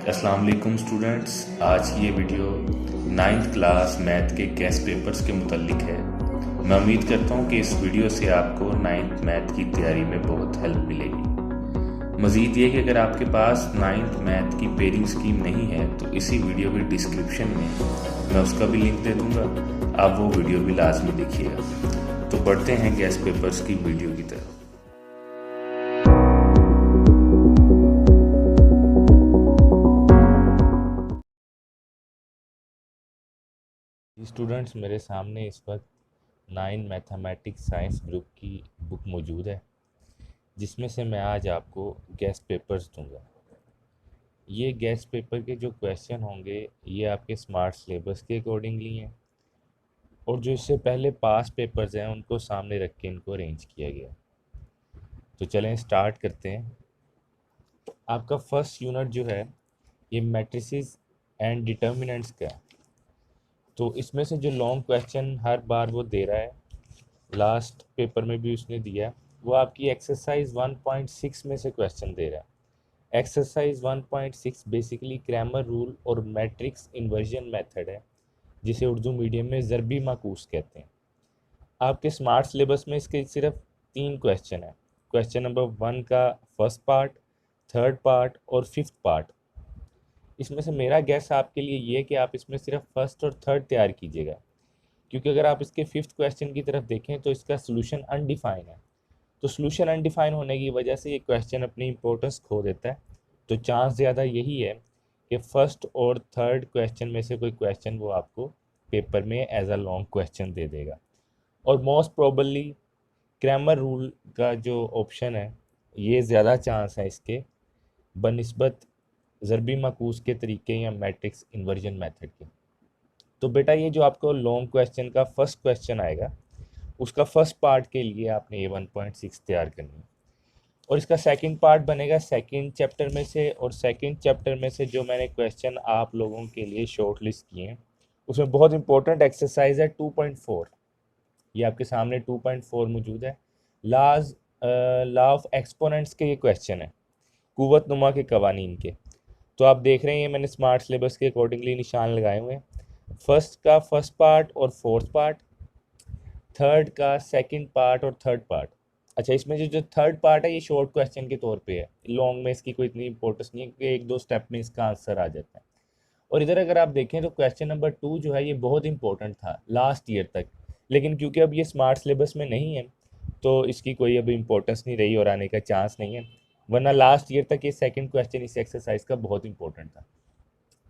अस्सलाम वालेकुम स्टूडेंट्स। आज की ये वीडियो नाइन्थ क्लास मैथ के गेस्ट पेपर्स के मुतल्लिक है। मैं उम्मीद करता हूँ कि इस वीडियो से आपको नाइन्थ मैथ की तैयारी में बहुत हेल्प मिलेगी। मज़ीद ये कि अगर आपके पास नाइन्थ मैथ की पेयरिंग स्कीम नहीं है तो इसी वीडियो के डिस्क्रिप्शन में मैं उसका भी लिंक दे दूँगा, आप वो वीडियो भी लाजमी देखिएगा। तो बढ़ते हैं गेस्ट पेपर्स की वीडियो की तरफ। स्टूडेंट्स, मेरे सामने इस वक्त 9 मैथमेटिक्स साइंस ग्रुप की बुक मौजूद है, जिसमें से मैं आज आपको गेस्ट पेपर्स दूंगा। ये गेस्ट पेपर के जो क्वेश्चन होंगे ये आपके स्मार्ट सिलेबस के अकॉर्डिंगली हैं, और जो इससे पहले पास पेपर्स हैं उनको सामने रख के इनको अरेंज किया गया। तो चलें स्टार्ट करते हैं। आपका फर्स्ट यूनिट जो है ये मैट्रिसेस एंड डिटर्मिनेंट्स का है। तो इसमें से जो लॉन्ग क्वेश्चन हर बार वो दे रहा है, लास्ट पेपर में भी उसने दिया, वो आपकी एक्सरसाइज 1.6 में से क्वेश्चन दे रहा है। एक्सरसाइज 1.6 बेसिकली ग्रामर रूल और मैट्रिक्स इन्वर्जन मेथड है, जिसे उर्दू मीडियम में ज़रबी माकूस कहते हैं। आपके स्मार्ट सिलेबस में इसके सिर्फ 3 क्वेश्चन है। क्वेश्चन नंबर 1 का फर्स्ट पार्ट, थर्ड पार्ट और फिफ्थ पार्ट। इसमें से मेरा गैस आपके लिए ये है कि आप इसमें सिर्फ फर्स्ट और थर्ड तैयार कीजिएगा, क्योंकि अगर आप इसके फिफ्थ क्वेश्चन की तरफ देखें तो इसका सोल्यूशन अनडिफाइन है। तो सोल्यूशन अनडिफाइन होने की वजह से ये क्वेश्चन अपनी इंपॉर्टेंस खो देता है। तो चांस ज़्यादा यही है कि फर्स्ट और थर्ड क्वेश्चन में से कोई क्वेश्चन वो आपको पेपर में एज अ लॉन्ग क्वेश्चन दे देगा। और मोस्ट प्रोबेबली ग्रामर रूल का जो ऑप्शन है ये ज़्यादा चांस है इसके बनिस्बत ज़रबी माकूस के तरीके या मैट्रिक्स इन्वर्जन मेथड के। तो बेटा ये जो आपको लॉन्ग क्वेश्चन का फर्स्ट क्वेश्चन आएगा उसका फर्स्ट पार्ट के लिए आपने ये 1.6 तैयार करनी है, और इसका सेकंड पार्ट बनेगा सेकंड चैप्टर में से। और सेकंड चैप्टर में से जो मैंने क्वेश्चन आप लोगों के लिए शॉर्ट लिस्ट किए हैं उसमें बहुत इंपॉर्टेंट एक्सरसाइज है 2.4। ये आपके सामने 2.4 मौजूद है। लाज लॉ ऑफ एक्सपोनेंट्स के ये क्वेश्चन है, कुव्वत नुमा के कवानीन के। तो आप देख रहे हैं ये मैंने स्मार्ट सिलेबस के अकॉर्डिंगली निशान लगाए हुए हैं। फर्स्ट का फर्स्ट पार्ट और फोर्थ पार्ट, थर्ड का सेकंड पार्ट और थर्ड पार्ट। अच्छा, इसमें जो जो थर्ड पार्ट है ये शॉर्ट क्वेश्चन के तौर पे है, लॉन्ग में इसकी कोई इतनी इंपॉर्टेंस नहीं है कि एक दो स्टेप में इसका आंसर आ जाता है। और इधर अगर आप देखें तो क्वेश्चन नंबर 2 जो है ये बहुत इंपॉर्टेंट था लास्ट ईयर तक, लेकिन क्योंकि अब ये स्मार्ट सिलेबस में नहीं है तो इसकी कोई अब इंपॉर्टेंस नहीं रही और आने का चांस नहीं है, वरना लास्ट ईयर तक ये सेकंड क्वेश्चन इस एक्सरसाइज का बहुत इंपॉर्टेंट था।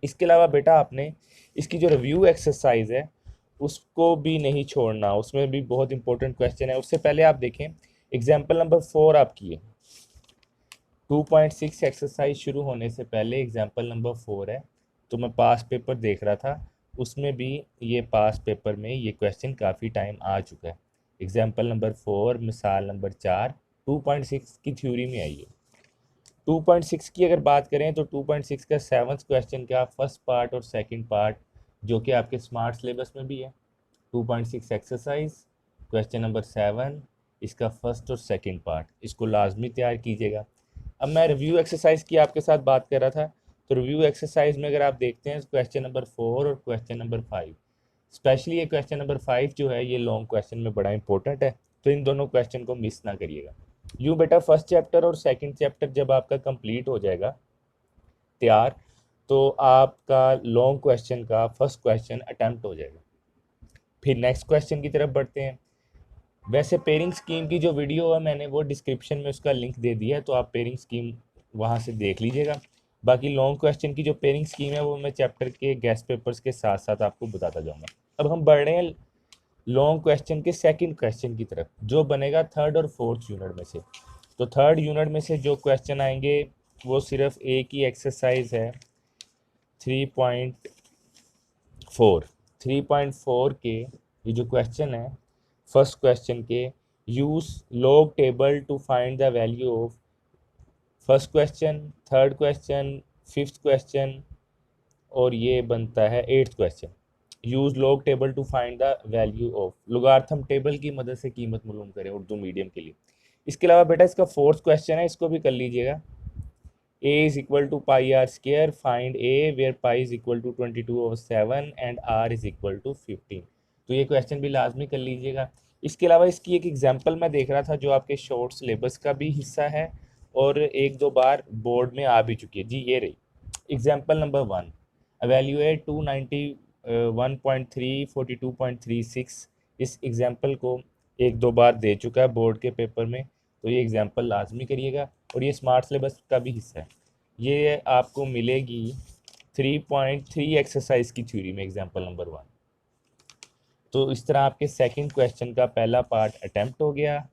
इसके अलावा बेटा आपने इसकी जो रिव्यू एक्सरसाइज है उसको भी नहीं छोड़ना, उसमें भी बहुत इंपॉर्टेंट क्वेश्चन है। उससे पहले आप देखें एग्जाम्पल नंबर 4 आपकी है। 2.6 एक्सरसाइज शुरू होने से पहले एग्जाम्पल नंबर 4 है। तो मैं पास पेपर देख रहा था, उसमें भी ये पास पेपर में ये क्वेश्चन काफ़ी टाइम आ चुका है। एग्जाम्पल नंबर 4 मिसाल नंबर 4 2.6 की थ्योरी में आई है। 2.6 की अगर बात करें तो 2.6 का सेवन्थ क्वेश्चन का फर्स्ट पार्ट और सेकंड पार्ट जो कि आपके स्मार्ट सिलेबस में भी है। 2.6 एक्सरसाइज क्वेश्चन नंबर 7 इसका फर्स्ट और सेकंड पार्ट, इसको लाजमी तैयार कीजिएगा। अब मैं रिव्यू एक्सरसाइज की आपके साथ बात कर रहा था, तो रिव्यू एक्सरसाइज में अगर आप देखते हैं क्वेश्चन नंबर 4 और क्वेश्चन नंबर 5, स्पेशली ये क्वेश्चन नंबर 5 जो है ये लॉन्ग क्वेश्चन में बड़ा इंपॉर्टेंट है, तो इन दोनों क्वेश्चन को मिस ना करिएगा। यूँ बेटा फर्स्ट चैप्टर और सेकंड चैप्टर जब आपका कंप्लीट हो जाएगा तैयार, तो आपका लॉन्ग क्वेश्चन का फर्स्ट क्वेश्चन अटैम्प्ट हो जाएगा। फिर नेक्स्ट क्वेश्चन की तरफ बढ़ते हैं। वैसे पेयरिंग स्कीम की जो वीडियो है मैंने वो डिस्क्रिप्शन में उसका लिंक दे दिया है, तो आप पेयरिंग स्कीम वहाँ से देख लीजिएगा। बाकी लॉन्ग क्वेश्चन की जो पेयरिंग स्कीम है वो मैं चैप्टर के गेस्ट पेपर्स के साथ साथ आपको बताता जाऊँगा। अब हम बढ़ रहे हैं लॉन्ग क्वेश्चन के सेकंड क्वेश्चन की तरफ, जो बनेगा थर्ड और फोर्थ यूनिट में से। तो थर्ड यूनिट में से जो क्वेश्चन आएंगे वो सिर्फ एक ही एक्सरसाइज है 3.4। 3.4 के ये जो क्वेश्चन है फर्स्ट क्वेश्चन के, use log table to find the value of first question, third question, fifth question और ये बनता है eighth question. Use log table to find the value of, logarithm table की मदद से कीमत मालूम करें उर्दू मीडियम के लिए। इसके अलावा बेटा इसका फोर्थ क्वेश्चन है, इसको भी कर लीजिएगा। A is equal to pi r square, find A where pi is equal to 22/7 and r is equal to 15। तो ये क्वेश्चन भी लाजमी कर लीजिएगा। इसके अलावा इसकी एक एग्जांपल मैं देख रहा था जो आपके शॉर्ट सिलेबस का भी हिस्सा है और एक दो बार बोर्ड में आ भी चुकी है जी, ये रही एग्जांपल नंबर 1, एवेल्यूएट 291.3 42.36। इस एग्जांपल को एक दो बार दे चुका है बोर्ड के पेपर में, तो ये एग्जांपल लाजमी करिएगा और ये स्मार्ट सिलेबस का भी हिस्सा है। ये आपको मिलेगी 3.3 एक्सरसाइज की थ्योरी में, एग्जांपल नंबर 1। तो इस तरह आपके सेकंड क्वेश्चन का पहला पार्ट अटेम्प्ट हो गया।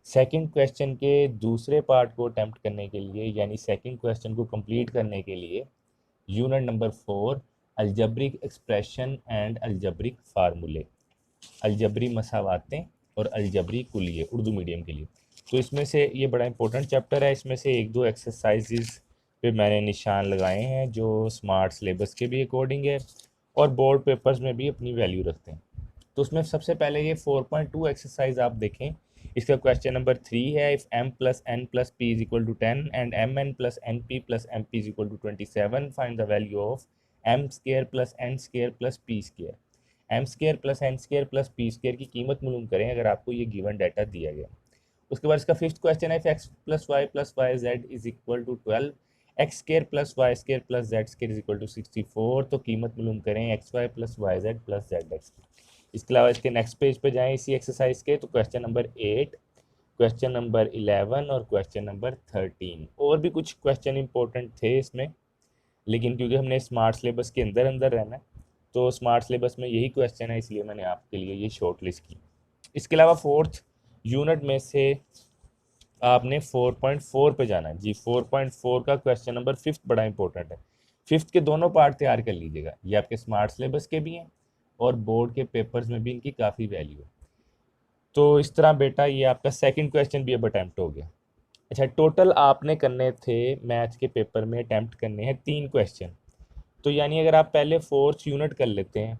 सेकंड क्वेश्चन के दूसरे पार्ट को अटेम्प्ट करने के लिए, यानी सेकंड क्वेश्चन को कंप्लीट करने के लिए, unit number 4 algebraic expression and algebraic फार्मूले, अलजबरी मसावातें और अलजबरी कुलिये, उर्दू मीडियम के लिए। तो इसमें से ये बड़ा इंपॉर्टेंट चैप्टर है। इसमें से एक दो एक्सरसाइजेज पे मैंने निशान लगाए हैं जो स्मार्ट सिलेबस के भी अकॉर्डिंग है और बोर्ड पेपर्स में भी अपनी वैल्यू रखते हैं। तो उसमें सबसे पहले ये 4.2 एक्सरसाइज आप देखें। इसका क्वेश्चन नंबर 3 है, इफ़ m plus n plus p is equal to 10 and mn plus np plus mp is equal to 27, find the value of m square plus n square plus p square. M square plus N square plus P square की कीमत मालूम करें अगर आपको ये given data दिया गया। उसके बाद इसका फिफ्थ क्वेश्चन है, X plus Y Z is equal to 12, X square plus Y square plus Z square is equal to 64। तो कीमत मालूम करें X Y plus Y Z plus Z X की। इसके अलावा इसके नेक्स्ट पेज पे जाएं इसी एक्सरसाइज के, तो क्वेश्चन नंबर 8, क्वेश्चन नंबर 11 और क्वेश्चन नंबर 13। और भी कुछ क्वेश्चन इंपॉर्टेंट थे इसमें, लेकिन क्योंकि हमने स्मार्ट सिलेबस के अंदर अंदर रहना है तो स्मार्ट सिलेबस में यही क्वेश्चन है, इसलिए मैंने आपके लिए ये शॉर्ट लिस्ट की। इसके अलावा फोर्थ यूनिट में से आपने 4.4 पे जाना है जी। 4.4 का क्वेश्चन नंबर 5 बड़ा इंपॉर्टेंट है। 5 के दोनों पार्ट तैयार कर लीजिएगा, ये आपके स्मार्ट सिलेबस के भी हैं और बोर्ड के पेपर्स में भी इनकी काफ़ी वैल्यू है। तो इस तरह बेटा ये आपका सेकंड क्वेश्चन भी अब अटैम्प्ट हो गया। अच्छा, टोटल आपने करने थे मैथ्स के पेपर में, अटैम्प्ट करने हैं 3 क्वेश्चन। तो यानी अगर आप पहले फोर्थ यूनिट कर लेते हैं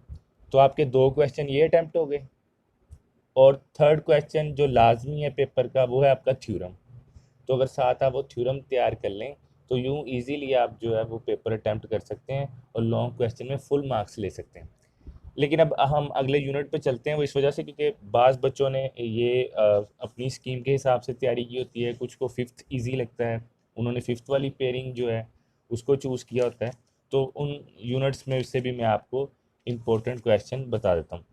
तो आपके 2 क्वेश्चन ये अटैम्प्ट हो गए और थर्ड क्वेश्चन जो लाजमी है पेपर का वो है आपका थ्योरम। तो अगर साथ आप वो थ्योरम तैयार कर लें तो यूँ इजीली आप जो है वो पेपर अटैम्प्ट कर सकते हैं और लॉन्ग क्वेश्चन में फुल मार्क्स ले सकते हैं। लेकिन अब हम अगले यूनिट पे चलते हैं, वो इस वजह से क्योंकि बाज़ बच्चों ने ये अपनी स्कीम के हिसाब से तैयारी की होती है, कुछ को फिफ्थ ईजी लगता है, उन्होंने फिफ्थ वाली पेयरिंग जो है उसको चूज़ किया होता है। तो उन यूनिट्स में से भी मैं आपको इम्पोर्टेंट क्वेश्चन बता देता हूँ।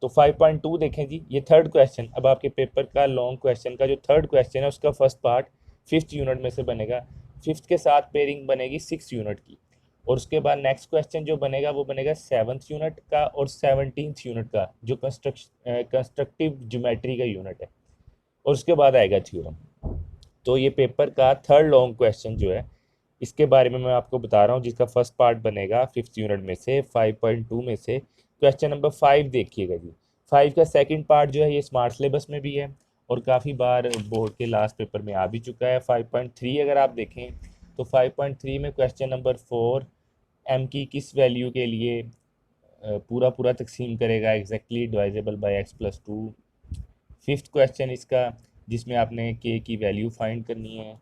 तो 5.2 देखें जी, ये थर्ड क्वेश्चन, अब आपके पेपर का लॉन्ग क्वेश्चन का जो थर्ड क्वेश्चन है उसका फर्स्ट पार्ट फिफ्थ यूनिट में से बनेगा। फिफ्थ के साथ पेयरिंग बनेगी 6 यूनिट की और उसके बाद नेक्स्ट क्वेश्चन जो बनेगा वो बनेगा 7th यूनिट का और 17th यूनिट का जो कंस्ट्रक्टिव ज्योमेट्री का यूनिट है, और उसके बाद आएगा थ्योरम। तो ये पेपर का थर्ड लॉन्ग क्वेश्चन जो है इसके बारे में मैं आपको बता रहा हूँ, जिसका फर्स्ट पार्ट बनेगा 5th यूनिट में से 5.2 में से क्वेश्चन नंबर 5 देखिएगा जी। 5 का सेकंड पार्ट जो है ये स्मार्ट सिलेबस में भी है और काफ़ी बार बोर्ड के लास्ट पेपर में आ भी चुका है। 5.3 अगर आप देखें तो 5.3 में क्वेश्चन नंबर 4 एम की किस वैल्यू के लिए पूरा पूरा तकसीम करेगा exactly divisible by x plus 2। Fifth question इसका जिसमें आपने k की वैल्यू फाइंड करनी है।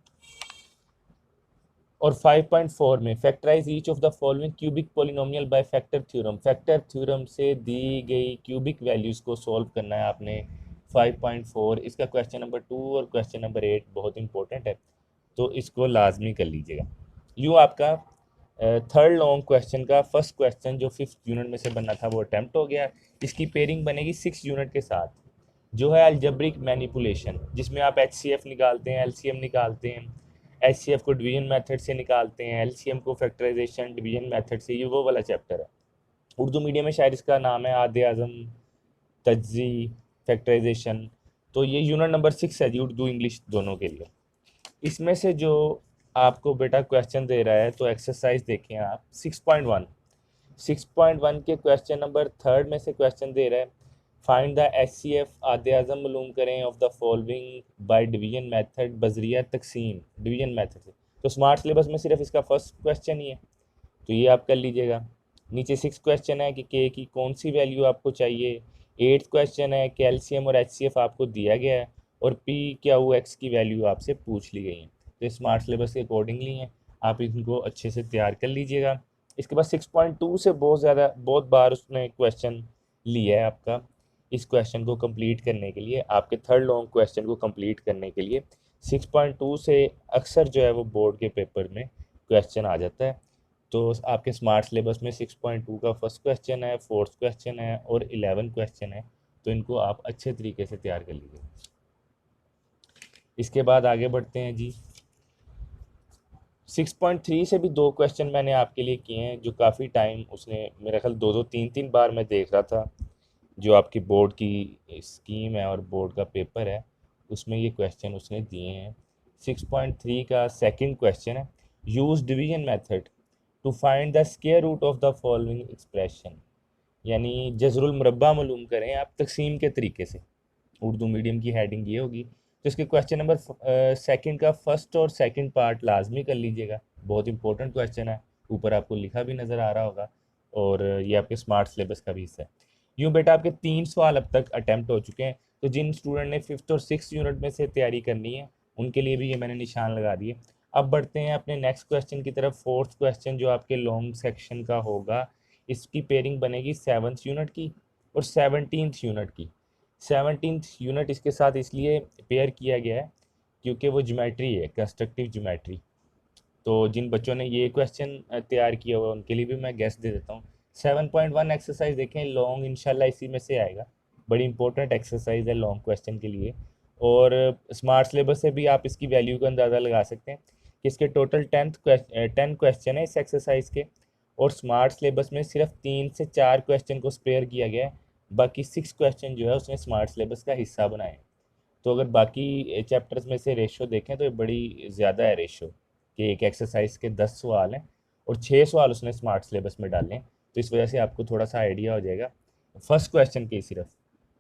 और 5.4 में factorise each of the following cubic polynomial by factor theorem, factor theorem से दी गई क्यूबिक वैल्यूज़ को सॉल्व करना है आपने। 5.4 इसका क्वेश्चन नंबर 2 और क्वेश्चन नंबर 8 बहुत इंपॉर्टेंट है, तो इसको लाजमी कर लीजिएगा। यूँ आपका थर्ड लॉन्ग क्वेश्चन का फर्स्ट क्वेश्चन जो 5th यूनिट में से बनना था वो अटैम्प्ट हो गया। इसकी पेयरिंग बनेगी 6 यूनिट के साथ जो है अलजेब्रिक मैनिपुलेशन, जिसमें आप HCF निकालते हैं, LCM निकालते हैं, HCF को डिवीजन मेथड से निकालते हैं, LCM को फैक्टराइजेशन डिवीजन मेथड से। ये वो वाला चैप्टर है, उर्दू मीडियम में शायद इसका नाम है आदे आज़म तज्जी फैक्टराइजेशन। तो ये यूनिट नंबर 6 है जी, उर्दू इंग्लिश दोनों के लिए। इसमें से जो आपको बेटा क्वेश्चन दे रहा है तो एक्सरसाइज देखें आप 6.1 के क्वेश्चन नंबर थर्ड में से क्वेश्चन दे रहा है, फाइंड द HCF आदे आज़म मालूम करें of the following by division method बजरिया तकसीम, डिवीजन मेथड से। तो स्मार्ट सिलेबस में सिर्फ इसका फर्स्ट क्वेश्चन ही है, तो ये आप कर लीजिएगा। नीचे 6 क्वेश्चन है कि के की कौन सी वैल्यू आपको चाहिए। 8th क्वेश्चन है कि LCM और HCF आपको दिया गया है और P क्या हुआ एक्स की वैल्यू आपसे पूछ ली गई है। तो स्मार्ट सिलेबस के अकॉर्डिंगली हैं। आप इनको अच्छे से तैयार कर लीजिएगा। इसके बाद 6.2 से बहुत बार उसने क्वेश्चन लिया है आपका। इस क्वेश्चन को कंप्लीट करने के लिए, आपके थर्ड लॉन्ग क्वेश्चन को कंप्लीट करने के लिए 6.2 से अक्सर जो है वो बोर्ड के पेपर में क्वेश्चन आ जाता है। तो आपके स्मार्ट सिलेबस में 6.2 का फर्स्ट क्वेश्चन है, फोर्थ क्वेश्चन है और 11 क्वेश्चन है। तो इनको आप अच्छे तरीके से तैयार कर लीजिए। इसके बाद आगे बढ़ते हैं जी। 6.3 से भी दो क्वेश्चन मैंने आपके लिए किए हैं, जो काफ़ी टाइम उसने, मेरा ख्याल दो दो तीन तीन बार मैं देख रहा था। जो आपकी बोर्ड की स्कीम है और बोर्ड का पेपर है, उसमें ये क्वेश्चन उसने दिए हैं। 6.3 का सेकंड क्वेश्चन है, use division method to find the square root of the following expression. यानी जजरुल मुरब्बा मालूम करें आप तकसीम के तरीके से। उर्दू मीडियम की हेडिंग ये होगी। तो इसके क्वेश्चन नंबर सेकंड का फर्स्ट और सेकंड पार्ट लाजमी कर लीजिएगा, बहुत इंपॉर्टेंट क्वेश्चन है। ऊपर आपको लिखा भी नज़र आ रहा होगा और ये आपके स्मार्ट सिलेबस का भी हिस्सा है। यूँ बेटा आपके 3 सवाल अब तक अटैम्प्ट हो चुके हैं। तो जिन स्टूडेंट ने 5th और 6th यूनिट में से तैयारी करनी है, उनके लिए भी ये मैंने निशान लगा दिए। अब बढ़ते हैं अपने नेक्स्ट क्वेश्चन की तरफ। फोर्थ क्वेश्चन जो आपके लॉन्ग सेक्शन का होगा, इसकी पेयरिंग बनेगी 7th यूनिट की और 17th यूनिट की। 17th यूनिट इसके साथ इसलिए पेयर किया गया है क्योंकि वो ज्योमेट्री है, कंस्ट्रक्टिव ज्योमेट्री। तो जिन बच्चों ने ये क्वेश्चन तैयार किया हुआ उनके लिए भी मैं गेस दे देता हूँ। 7.1 एक्सरसाइज देखें, लॉन्ग इंशाल्लाह इसी में से आएगा। बड़ी इंपॉर्टेंट एक्सरसाइज है लॉन्ग क्वेश्चन के लिए। और स्मार्ट सिलेबस से भी आप इसकी वैल्यू का अंदाज़ा लगा सकते हैं कि इसके टोटल 10 क्वेश्चन है इस एक्सरसाइज के। और स्मार्ट सिलेबस में सिर्फ 3 से 4 क्वेश्चन को स्पेयर किया गया है, बाकी 6 क्वेश्चन जो है उसने स्मार्ट सिलेबस का हिस्सा बनाए। तो अगर बाकी चैप्टर्स में से रेशो देखें तो ये बड़ी ज़्यादा है रेशो, कि एक एक्सरसाइज के 10 सवाल हैं और 6 सवाल उसने स्मार्ट सिलेबस में डाले हैं। तो इस वजह से आपको थोड़ा सा आइडिया हो जाएगा। फर्स्ट क्वेश्चन की सिर्फ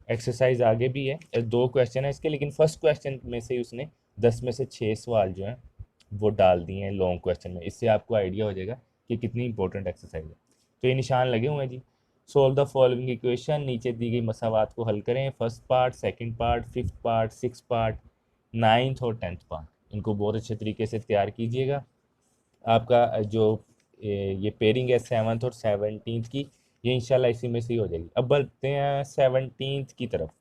एक्सरसाइज आगे भी है, 2 क्वेश्चन है इसके, लेकिन फर्स्ट क्वेश्चन में से ही उसने 10 में से 6 सवाल जो हैं वो डाल दिए हैं लॉन्ग क्वेश्चन में। इससे आपको आइडिया हो जाएगा कि कितनी इंपॉर्टेंट एक्सरसाइज है। तो ये निशान लगे हुए हैं जी। सोल्व द फॉलोइंग इक्वेशन, नीचे दी गई मसावात को हल करें। First part, second part, fifth part, six part, ninth और 10th पार्ट। इनको बहुत अच्छे तरीके से तैयार कीजिएगा। आपका जो ये पेयरिंग है 7th और 17th की, ये इंशाल्लाह इसी में से ही हो जाएगी। अब बढ़ते हैं 17th की तरफ।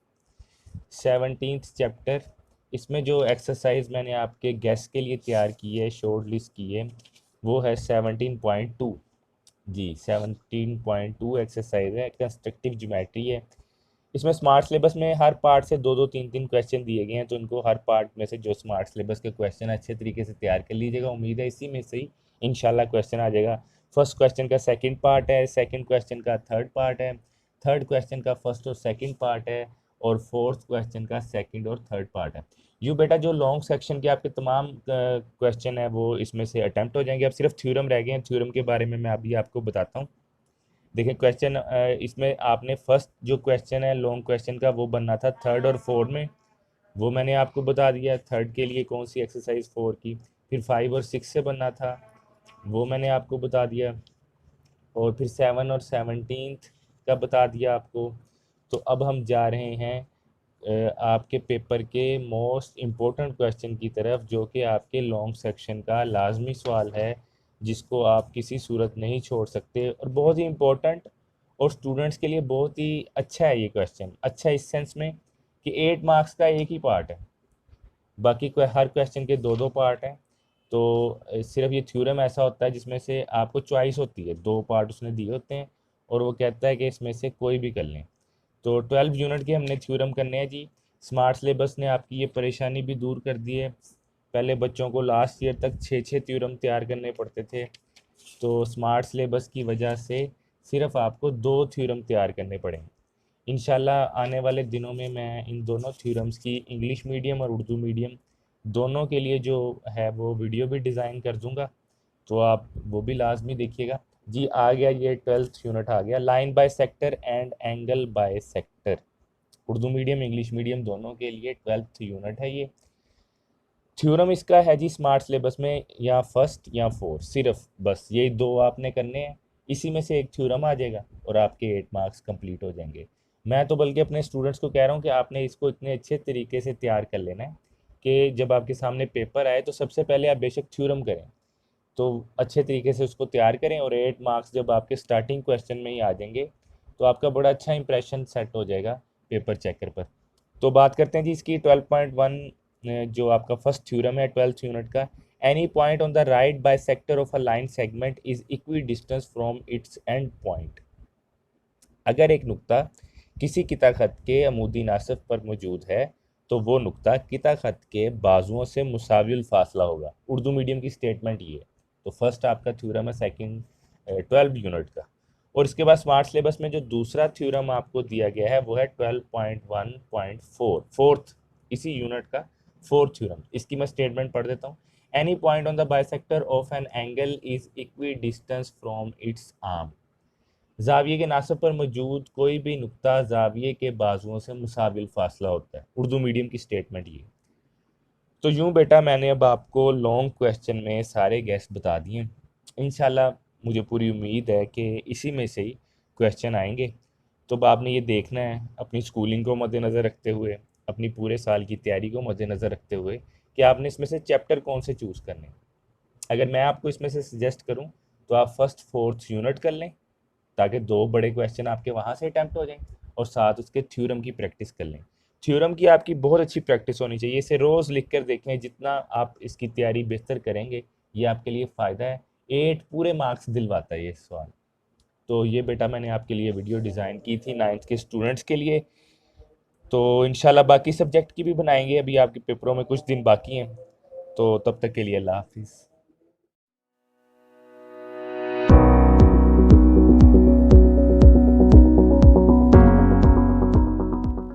17th चैप्टर, इसमें जो एक्सरसाइज मैंने आपके गेस्ट के लिए तैयार की है, शॉर्ट लिस्ट की है, वो है 17.2 जी। 17.2 एक्सरसाइज है, कंस्ट्रक्टिव ज्योमेट्री है। इसमें स्मार्ट सिलेबस में हर पार्ट से दो दो तीन तीन क्वेश्चन दिए गए हैं। तो इनको हर पार्ट में से जो स्मार्ट सिलेबस के क्वेश्चन अच्छे तरीके से तैयार कर लीजिएगा। उम्मीद है इसी में से ही इंशाल्लाह क्वेश्चन आ जाएगा। फर्स्ट क्वेश्चन का सेकंड पार्ट है, सेकंड क्वेश्चन का थर्ड पार्ट है, थर्ड क्वेश्चन का फर्स्ट और सेकंड पार्ट है, और फोर्थ क्वेश्चन का सेकंड और थर्ड पार्ट है। यूँ बेटा जो लॉन्ग सेक्शन के आपके तमाम क्वेश्चन है वो इसमें से अटैम्प्ट हो जाएंगे। अब सिर्फ थ्योरम रह गए हैं। थ्योरम के बारे में मैं अभी आपको बताता हूँ। देखिए क्वेश्चन, इसमें आपने फर्स्ट जो क्वेश्चन है लॉन्ग क्वेश्चन का, वो बनना था थर्ड और फोर्थ में, वो मैंने आपको बता दिया। थर्ड के लिए कौन सी एक्सरसाइज 4 की। फिर 5 और 6 से बनना था, वो मैंने आपको बता दिया। और फिर 7 और 17th का बता दिया आपको। तो अब हम जा रहे हैं आपके पेपर के मोस्ट इम्पोर्टेंट क्वेश्चन की तरफ, जो कि आपके लॉन्ग सेक्शन का लाजमी सवाल है, जिसको आप किसी सूरत नहीं छोड़ सकते, और बहुत ही इम्पोर्टेंट और स्टूडेंट्स के लिए बहुत ही अच्छा है ये क्वेश्चन। अच्छा इस सेंस में कि 8 मार्क्स का एक ही पार्ट है, बाकी हर क्वेश्चन के दो दो पार्ट हैं। तो सिर्फ ये थ्योरम ऐसा होता है जिसमें से आपको चॉइस होती है, 2 पार्ट उसने दिए होते हैं और वो कहता है कि इसमें से कोई भी कर लें। तो 12 यूनिट के हमने थ्योरम करने हैं जी। स्मार्ट सिलेबस ने आपकी ये परेशानी भी दूर कर दी है। पहले बच्चों को लास्ट ईयर तक 6 थ्योरम तैयार करने पड़ते थे। तो स्मार्ट सिलेबस की वजह से सिर्फ आपको 2 थ्योरम तैयार करने पड़ेंगे। इंशाल्लाह आने वाले दिनों में मैं इन दोनों थ्योरम्स की इंग्लिश मीडियम और उर्दू मीडियम दोनों के लिए जो है वो वीडियो भी डिज़ाइन कर दूंगा। तो आप वो भी लाजमी देखिएगा जी। आ गया ये 12th यूनिट, आ गया line by sector and angle by sector. Urdu medium English medium दोनों के लिए 12th यूनिट है ये। थ्योरम इसका है जी स्मार्ट सिलेबस में या फर्स्ट या फोर्थ, सिर्फ बस यही 2 आपने करने हैं। इसी में से एक थ्योरम आ जाएगा और आपके 8 मार्क्स कंप्लीट हो जाएंगे। मैं तो बल्कि अपने स्टूडेंट्स को कह रहा हूँ कि आपने इसको इतने अच्छे तरीके से तैयार कर लेना है कि जब आपके सामने पेपर आए तो सबसे पहले आप बेशक थ्योरम करें, तो अच्छे तरीके से उसको तैयार करें और 8 मार्क्स जब आपके स्टार्टिंग क्वेश्चन में ही आ जाएंगे तो आपका बड़ा अच्छा इंप्रेशन सेट हो जाएगा पेपर चेकर पर। तो बात करते हैं जी इसकी 12.1 जो आपका फर्स्ट थ्योरम है 12th यूनिट का। Any point on the right by sector of a line segment is equidistant from it's and point. अगर एक नुक्ता किसी किता खत के अमूदी नासिफ पर मौजूद है तो वो नुक्ता किता खत के बाजुओं से मुसाविल फासला होगा। उर्दू मीडियम की स्टेटमेंट ये है। तो फर्स्ट आपका थ्योरम है सेकंड 12 यूनिट का। और इसके बाद स्मार्ट सिलेबस में जो दूसरा थ्योरम आपको दिया गया है वो है 12.1.4 फोर्थ इसी यूनिट का फोर्थ थ्योरम। इसकी मैं स्टेटमेंट पढ़ देता हूँ। Any point on the bisector of an angle is equidistant from its arm. जाविये के नासब पर मौजूद कोई भी नुक्ता जाविये के बाजुओं से मुसाविल फासला होता है। उर्दू मीडियम की स्टेटमेंट ये। तो यूं बेटा मैंने अब आपको लॉन्ग क्वेश्चन में सारे गैस बता दिए। इंशाल्लाह मुझे पूरी उम्मीद है कि इसी में से ही क्वेश्चन आएंगे। तो अब आपने ये देखना है अपनी स्कूलिंग को मद्देनज़र रखते हुए, अपनी पूरे साल की तैयारी को मद्देनज़र रखते हुए कि आपने इसमें से चैप्टर कौन से चूज़ करने हैं। अगर मैं आपको इसमें से सजेस्ट करूं तो आप फर्स्ट फोर्थ यूनिट कर लें ताकि दो बड़े क्वेश्चन आपके वहाँ से अटैम्प्ट हो जाएं और साथ उसके थ्योरम की प्रैक्टिस कर लें। थ्योरम की आपकी बहुत अच्छी प्रैक्टिस होनी चाहिए। इसे रोज़ लिख कर देखें। जितना आप इसकी तैयारी बेहतर करेंगे ये आपके लिए फ़ायदा है। 8 पूरे मार्क्स दिलवाता है ये सवाल। तो ये बेटा मैंने आपके लिए वीडियो डिज़ाइन की थी 9th के स्टूडेंट्स के लिए। तो इंशाल्लाह बाकी सब्जेक्ट की भी बनाएंगे। अभी आपके पेपरों में कुछ दिन बाकी हैं। तो तब तक के लिए अल्लाह हाफिज़।